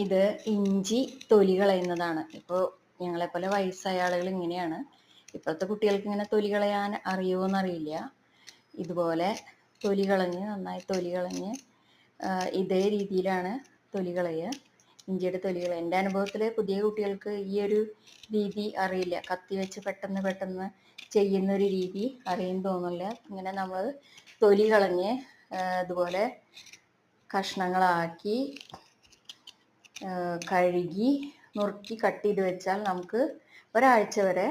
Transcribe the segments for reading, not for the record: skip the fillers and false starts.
ഇത് ഇഞ്ചി തൊലി കളയുന്നതാണ്. ഇപ്പോൾ ഞങ്ങളെപ്പോലെ വയസ്സായ ആളുകൾ ഇങ്ങനെയാണ്. ഇപ്പോഴത്തെ കുട്ടികൾക്ക് ഇങ്ങനെ തൊലി കളയാൻ അറിയുമോയെന്നറിയില്ല. ഇതുപോലെ തൊലി കളഞ്ഞ് നന്നായി തൊലി കളഞ്ഞ് ഇതേ രീതിയിലാണ് തൊലി കളയുക. ഇഞ്ചിയുടെ തൊലി കളയുക. എൻ്റെ അനുഭവത്തിൽ പുതിയ കുട്ടികൾക്ക് ഈ ഒരു രീതി അറിയില്ല. കത്തി വെച്ച് പെട്ടെന്ന് ചെയ്യുന്നൊരു രീതി അറിയും തോന്നില്ല. ഇങ്ങനെ നമ്മൾ തൊലി കളഞ്ഞ് ഇതുപോലെ കഷ്ണങ്ങളാക്കി കഴുകി നുറുക്കി കട്ട് ചെയ്ത് വെച്ചാൽ നമുക്ക് ഒരാഴ്ച വരെ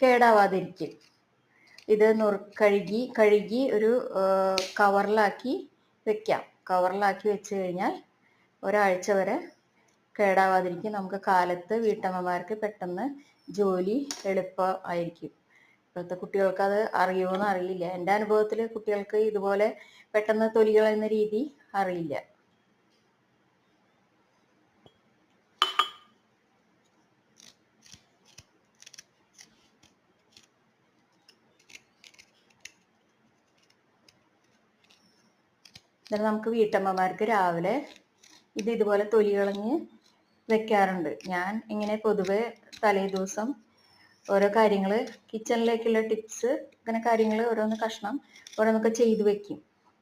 കേടാവാതിരിക്കും. ഇത് കഴുകി ഒരു കവറിലാക്കി വെക്കാം. കവറിലാക്കി വെച്ച് കഴിഞ്ഞാൽ ഒരാഴ്ച വരെ കേടാവാതിരിക്കും. നമുക്ക് കാലത്ത് വീട്ടമ്മമാർക്ക് പെട്ടെന്ന് ജോലി എളുപ്പമായിരിക്കും. ഇപ്പോഴത്തെ കുട്ടികൾക്ക് അത് അറിയുമോയെന്ന് അറിയില്ല. എൻ്റെ അനുഭവത്തിൽ കുട്ടികൾക്ക് ഇതുപോലെ പെട്ടെന്ന് തൊലി കളയുന്ന രീതി അറിയില്ല. എന്നിട്ട് നമുക്ക് വീട്ടമ്മമാർക്ക് രാവിലെ ഇതുപോലെ തൊലി കളഞ്ഞ് വെക്കാറുണ്ട്. ഞാൻ ഇങ്ങനെ പൊതുവെ തലേ ദിവസം ഓരോ കാര്യങ്ങൾ കിച്ചണിലേക്കുള്ള ടിപ്സ് ഇങ്ങനെ കാര്യങ്ങൾ ഓരോന്നൊക്കെ ചെയ്തു വെക്കും.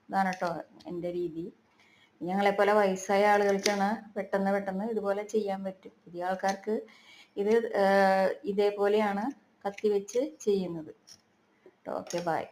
ഇതാണ് കേട്ടോ എൻ്റെ രീതി. ഞങ്ങളെപ്പോലെ വയസ്സായ ആളുകൾക്കാണ് പെട്ടെന്ന് ഇതുപോലെ ചെയ്യാൻ പറ്റും. പുതിയ ആൾക്കാർക്ക് ഇത് ഇതേപോലെയാണ് കത്തി വെച്ച് ചെയ്യുന്നത്. Okay, by.